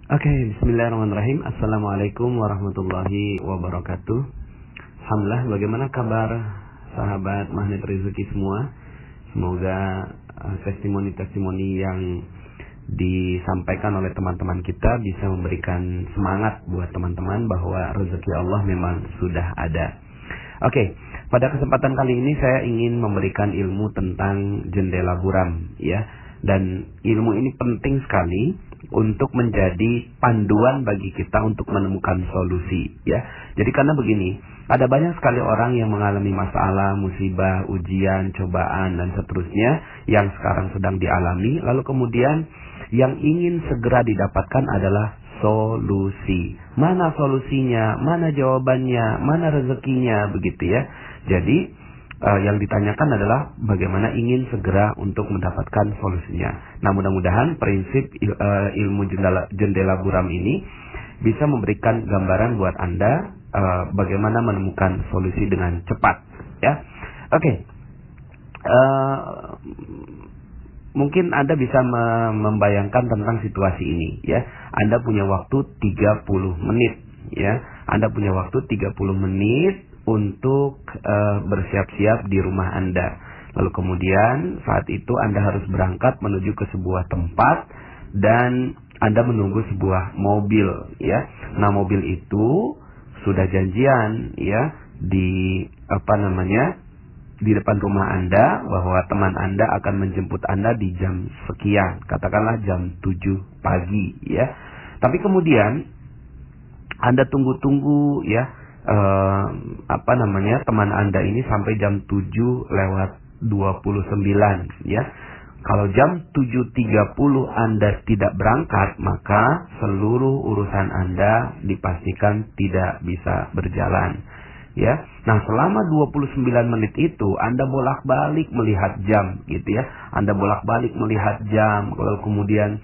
Oke, bismillahirrahmanirrahim. Assalamualaikum warahmatullahi wabarakatuh. Alhamdulillah, bagaimana kabar sahabat Magnet Rezeki semua? Semoga testimoni-testimoni yang disampaikan oleh teman-teman kita bisa memberikan semangat buat teman-teman bahwa rezeki Allah memang sudah ada. Oke, pada kesempatan kali ini saya ingin memberikan ilmu tentang jendela buram, ya. Dan ilmu ini penting sekali untuk menjadi panduan bagi kita untuk menemukan solusi, ya. Jadi karena begini, ada banyak sekali orang yang mengalami masalah, musibah, ujian, cobaan dan seterusnya yang sekarang sedang dialami, lalu kemudian yang ingin segera didapatkan adalah solusi. Mana solusinya, mana jawabannya, mana rezekinya, begitu ya. Jadi yang ditanyakan adalah bagaimana ingin segera untuk mendapatkan solusinya. Nah, mudah-mudahan prinsip ilmu jendela buram ini bisa memberikan gambaran buat Anda bagaimana menemukan solusi dengan cepat, ya. Oke. Mungkin Anda bisa membayangkan tentang situasi ini, ya. Anda punya waktu 30 menit, ya. Anda punya waktu 30 menit untuk bersiap-siap di rumah Anda. Lalu kemudian saat itu Anda harus berangkat menuju ke sebuah tempat dan Anda menunggu sebuah mobil, ya. Nah, mobil itu sudah janjian, ya, di di depan rumah Anda bahwa teman Anda akan menjemput Anda di jam sekian, katakanlah jam 7 pagi, ya. Tapi kemudian Anda tunggu-tunggu, ya, teman Anda ini sampai jam 7:29, ya. Kalau jam 7:30 Anda tidak berangkat, maka seluruh urusan Anda dipastikan tidak bisa berjalan, ya. Nah, selama 29 menit itu Anda bolak-balik melihat jam, gitu ya. Anda bolak-balik melihat jam, lalu kemudian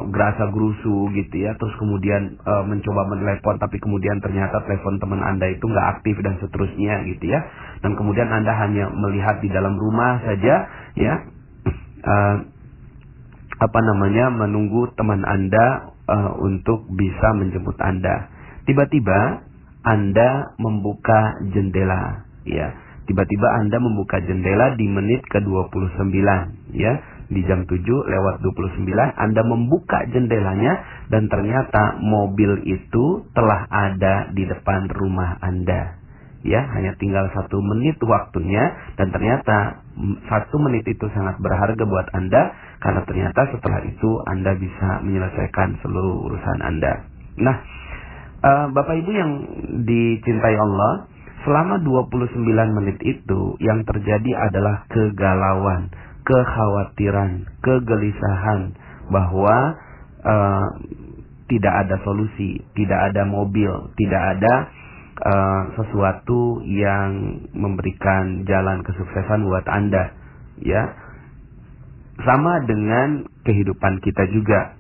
gerasa gerusu, gitu ya. Terus kemudian mencoba menelepon, tapi kemudian ternyata telepon teman Anda itu nggak aktif dan seterusnya, gitu ya. Dan kemudian Anda hanya melihat di dalam rumah saja, ya. Menunggu teman Anda untuk bisa menjemput Anda. Tiba-tiba Anda membuka jendela, ya. Tiba-tiba Anda membuka jendela di menit ke-29, ya. Di jam 7:29 Anda membuka jendelanya dan ternyata mobil itu telah ada di depan rumah Anda. Ya, hanya tinggal 1 menit waktunya dan ternyata 1 menit itu sangat berharga buat Anda karena ternyata setelah itu Anda bisa menyelesaikan seluruh urusan Anda. Nah, Bapak Ibu yang dicintai Allah, selama 29 menit itu yang terjadi adalah kegalauan, kekhawatiran, kegelisahan bahwa tidak ada solusi, tidak ada mobil, tidak ada sesuatu yang memberikan jalan kesuksesan buat Anda, ya. Sama dengan kehidupan kita juga.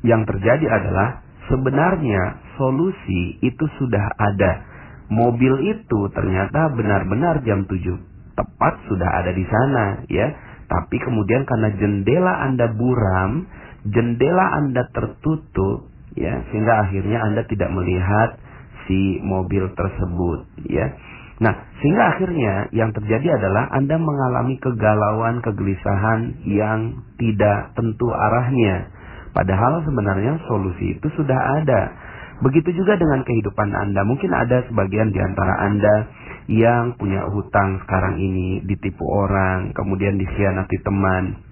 Yang terjadi adalah sebenarnya solusi itu sudah ada. Mobil itu ternyata benar-benar jam 7 tepat sudah ada di sana, ya. Tapi kemudian karena jendela Anda buram, jendela Anda tertutup, ya, sehingga akhirnya Anda tidak melihat si mobil tersebut, ya. Nah, sehingga akhirnya yang terjadi adalah Anda mengalami kegalauan, kegelisahan yang tidak tentu arahnya. Padahal sebenarnya solusi itu sudah ada. Begitu juga dengan kehidupan Anda. Mungkin ada sebagian di antara Anda yang punya hutang sekarang ini, ditipu orang, kemudian dikhianati teman.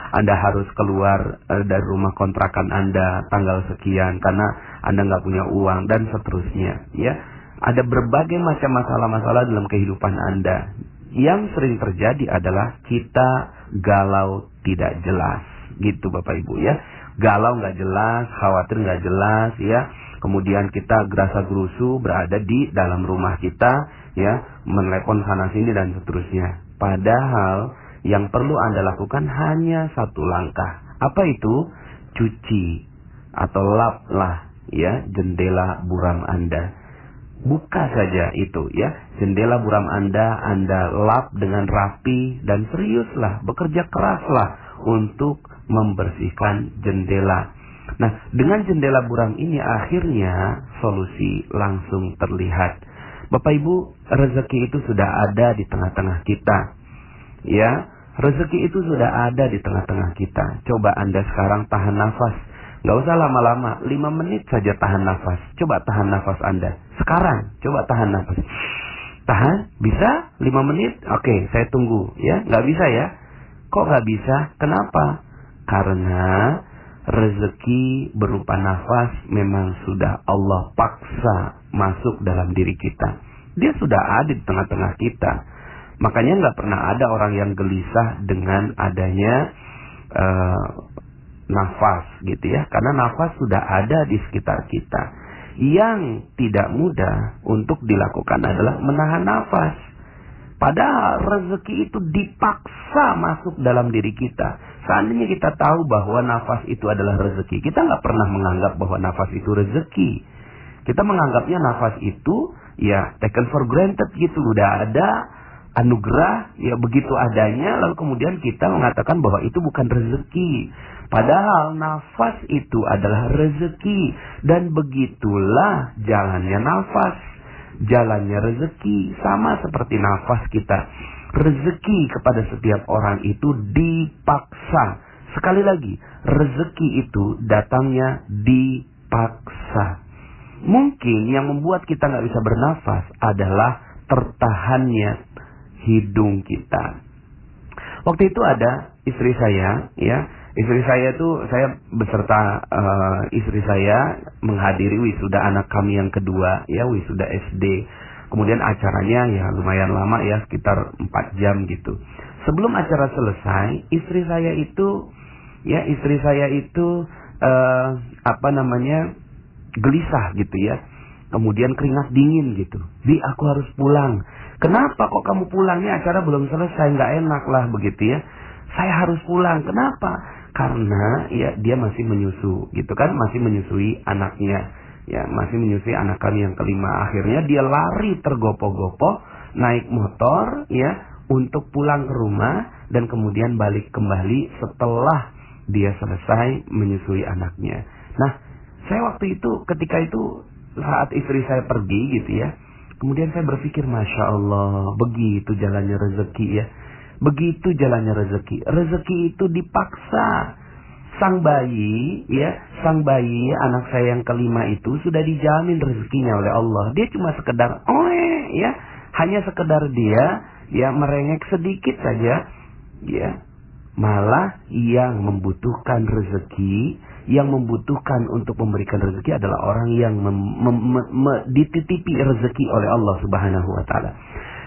Anda harus keluar dari rumah kontrakan Anda tanggal sekian karena Anda nggak punya uang dan seterusnya, ya. Ada berbagai macam masalah-masalah dalam kehidupan Anda. Yang sering terjadi adalah kita galau tidak jelas, gitu Bapak Ibu, ya. Galau nggak jelas, khawatir nggak jelas, ya. Kemudian kita gerasa gerusu berada di dalam rumah kita, ya, menelepon sana sini dan seterusnya. Padahal yang perlu Anda lakukan hanya 1 langkah. Apa itu? Cuci atau laplah, ya, jendela buram Anda. Buka saja itu, ya, jendela buram Anda lap dengan rapi dan seriuslah, bekerja keraslah untuk membersihkan jendela. Nah, dengan jendela buram ini akhirnya solusi langsung terlihat. Bapak Ibu, rezeki itu sudah ada di tengah-tengah kita. Ya, rezeki itu sudah ada di tengah-tengah kita. Coba Anda sekarang tahan nafas. Gak usah lama-lama, 5 menit saja tahan nafas. Coba tahan nafas Anda. Sekarang, coba tahan nafas. Tahan? Bisa? 5 menit? Oke, saya tunggu. Ya, gak bisa ya? Kok gak bisa? Kenapa? Karena rezeki berupa nafas memang sudah Allah paksa masuk dalam diri kita. Dia sudah ada di tengah-tengah kita. Makanya gak pernah ada orang yang gelisah dengan adanya nafas gitu ya, karena nafas sudah ada di sekitar kita. Yang tidak mudah untuk dilakukan adalah menahan nafas. Padahal rezeki itu dipaksa masuk dalam diri kita. Seandainya kita tahu bahwa nafas itu adalah rezeki, kita nggak pernah menganggap bahwa nafas itu rezeki. Kita menganggapnya nafas itu ya taken for granted gitu, udah ada anugerah ya begitu adanya, lalu kemudian kita mengatakan bahwa itu bukan rezeki. Padahal nafas itu adalah rezeki. Dan begitulah jalannya nafas. Jalannya rezeki. Sama seperti nafas kita. Rezeki kepada setiap orang itu dipaksa. Sekali lagi, rezeki itu datangnya dipaksa. Mungkin yang membuat kita nggak bisa bernafas adalah tertahannya hidung kita. Waktu itu ada istri saya, ya. Istri saya tuh, saya beserta istri saya menghadiri wisuda anak kami yang kedua, ya, wisuda SD. Kemudian acaranya ya lumayan lama ya, sekitar 4 jam gitu. Sebelum acara selesai, istri saya itu gelisah gitu ya. Kemudian keringat dingin gitu. Bi, aku harus pulang. Kenapa kok kamu pulangnya, acara belum selesai, nggak enak lah begitu ya. Saya harus pulang. Kenapa? Karena ya dia masih menyusu gitu kan, masih menyusui anaknya. Ya, masih menyusui anak kami yang kelima. Akhirnya dia lari tergopoh-gopoh naik motor ya untuk pulang ke rumah dan kemudian balik kembali setelah dia selesai menyusui anaknya. Nah, saya waktu itu ketika itu saat istri saya pergi gitu ya. Kemudian saya berpikir, Masya Allah, begitu jalannya rezeki ya. Begitu jalannya rezeki. Rezeki itu dipaksa. Sang bayi, anak saya yang kelima itu sudah dijamin rezekinya oleh Allah. Dia cuma sekedar, ya, hanya sekedar dia, ya, merengek sedikit saja, ya. Malah yang membutuhkan rezeki, yang membutuhkan untuk memberikan rezeki adalah orang yang dititipi rezeki oleh Allah Subhanahu wa taala.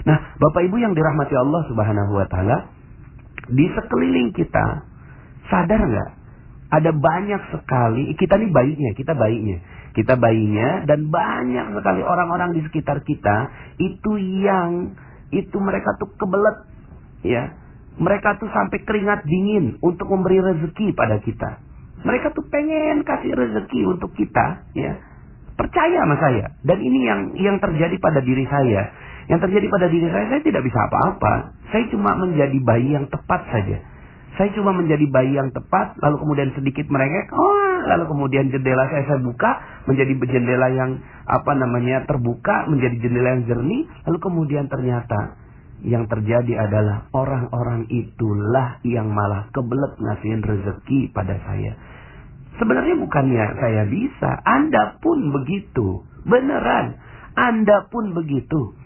Nah, Bapak Ibu yang dirahmati Allah Subhanahu wa taala, di sekeliling kita sadar nggak? Ada banyak sekali, kita bayinya dan banyak sekali orang-orang di sekitar kita itu mereka tuh kebelet ya. Mereka tuh sampai keringat dingin untuk memberi rezeki pada kita. Mereka tuh pengen kasih rezeki untuk kita, ya. Percaya sama saya. Dan ini yang terjadi pada diri saya. Yang terjadi pada diri saya tidak bisa apa-apa. Saya cuma menjadi bayi yang tepat saja. Saya cuma menjadi bayi yang tepat, lalu kemudian sedikit merengek, lalu kemudian jendela saya buka, menjadi jendela yang terbuka, menjadi jendela yang jernih, lalu kemudian ternyata yang terjadi adalah orang-orang itulah yang malah kebelet ngasihin rezeki pada saya. Sebenarnya bukannya saya bisa, Anda pun begitu. Beneran, Anda pun begitu.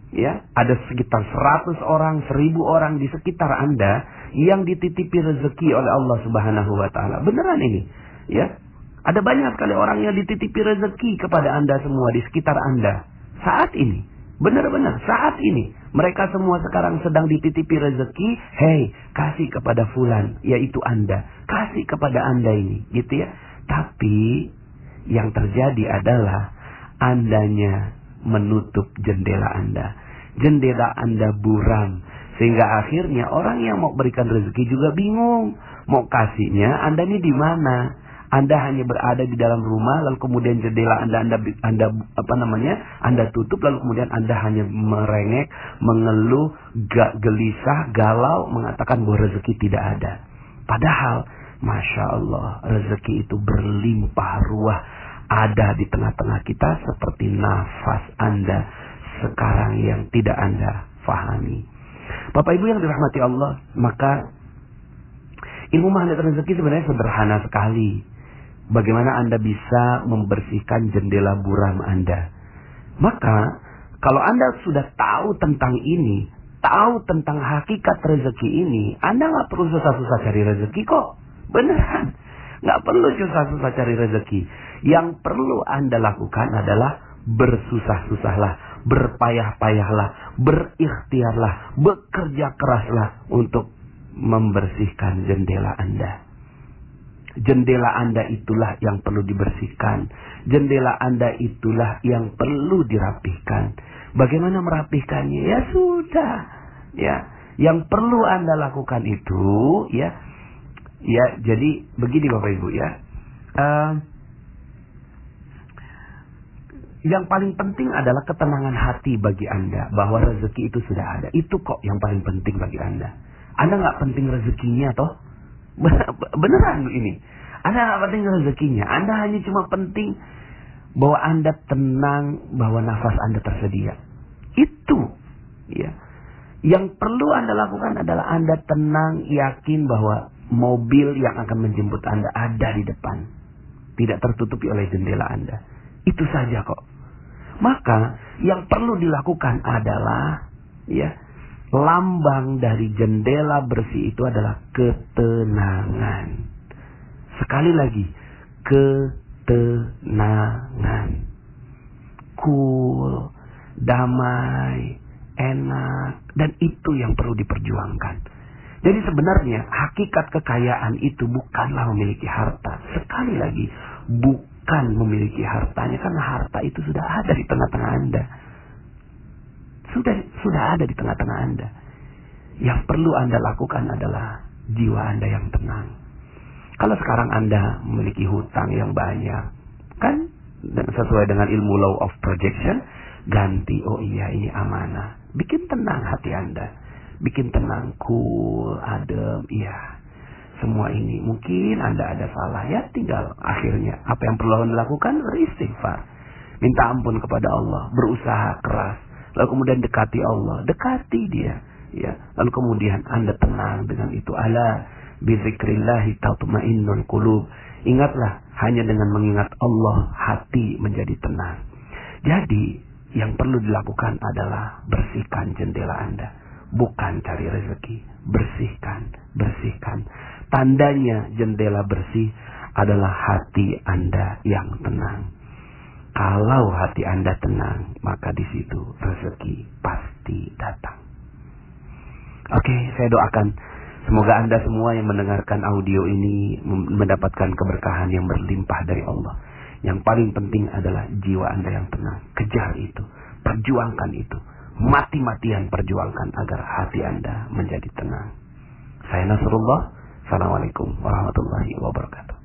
Ya, ada sekitar 100 orang, 1000 orang di sekitar Anda yang dititipi rezeki oleh Allah Subhanahu wa taala. Beneran ini, ya. Ada banyak sekali orang yang dititipi rezeki kepada Anda semua di sekitar Anda saat ini. Benar-benar saat ini mereka semua sekarang sedang dititipi rezeki. Hei, kasih kepada fulan, yaitu Anda. Kasih kepada Anda ini, gitu ya. Tapi yang terjadi adalah Andanya menutup jendela Anda. Jendela Anda buram. Sehingga akhirnya orang yang mau berikan rezeki juga bingung. Mau kasihnya, Anda ini di mana? Anda hanya berada di dalam rumah, lalu kemudian jendela Anda tutup, lalu kemudian Anda hanya merengek, mengeluh, gelisah, galau, mengatakan bahwa rezeki tidak ada. Padahal Masya Allah, rezeki itu berlimpah ruah, ada di tengah-tengah kita seperti nafas Anda sekarang yang tidak Anda fahami. Bapak Ibu yang dirahmati Allah, maka ilmu magnet rezeki sebenarnya sederhana sekali. Bagaimana Anda bisa membersihkan jendela buram Anda. Maka kalau Anda sudah tahu tentang ini, tahu tentang hakikat rezeki ini, Anda nggak perlu susah-susah cari rezeki kok. Beneran, nggak perlu susah-susah cari rezeki. Yang perlu Anda lakukan adalah bersusah-susahlah, berpayah-payahlah, berikhtiarlah, bekerja keraslah untuk membersihkan jendela Anda. Jendela Anda itulah yang perlu dibersihkan. Jendela Anda itulah yang perlu dirapihkan. Bagaimana merapihkannya? Ya sudah, ya. Yang perlu Anda lakukan itu, ya. Jadi begini Bapak Ibu ya. Yang paling penting adalah ketenangan hati bagi Anda bahwa rezeki itu sudah ada. Itu kok yang paling penting bagi Anda. Anda nggak penting rezekinya toh? Beneran ini. Anda nggak penting rezekinya. Anda hanya cuma penting bahwa Anda tenang, bahwa nafas Anda tersedia. Itu, ya. Yang perlu Anda lakukan adalah Anda tenang, yakin bahwa mobil yang akan menjemput Anda ada di depan, tidak tertutupi oleh jendela Anda. Itu saja kok. Maka yang perlu dilakukan adalah, ya, lambang dari jendela bersih itu adalah ketenangan. Sekali lagi, ketenangan. Cool, damai, enak, dan itu yang perlu diperjuangkan. Jadi sebenarnya hakikat kekayaan itu bukanlah memiliki harta. Sekali lagi, bukan memiliki hartanya, karena harta itu sudah ada di tengah-tengah Anda. Sudah ada di tengah-tengah Anda. Yang perlu Anda lakukan adalah jiwa Anda yang tenang. Kalau sekarang Anda memiliki hutang yang banyak, kan sesuai dengan ilmu law of projection, ganti, oh iya ini amanah. Bikin tenang hati Anda. Bikin tenang, cool, adem, iya. Semua ini mungkin Anda ada salah, ya tinggal akhirnya apa yang perlu Anda lakukan, beristighfar. Minta ampun kepada Allah, berusaha keras. Lalu kemudian dekati Allah, dekati dia, ya. Lalu kemudian Anda tenang dengan itu. Ala bizikrillahi tatma'innul qulub. Ingatlah, hanya dengan mengingat Allah hati menjadi tenang. Jadi yang perlu dilakukan adalah bersihkan jendela Anda, bukan cari rezeki. Bersihkan. Tandanya jendela bersih adalah hati Anda yang tenang. Kalau hati Anda tenang, maka di situ rezeki pasti datang. Oke, saya doakan semoga Anda semua yang mendengarkan audio ini mendapatkan keberkahan yang berlimpah dari Allah. Yang paling penting adalah jiwa Anda yang tenang. Kejar itu, perjuangkan itu, mati-matian perjuangkan agar hati Anda menjadi tenang. Saya Nasrullah. Assalamualaikum warahmatullahi wabarakatuh.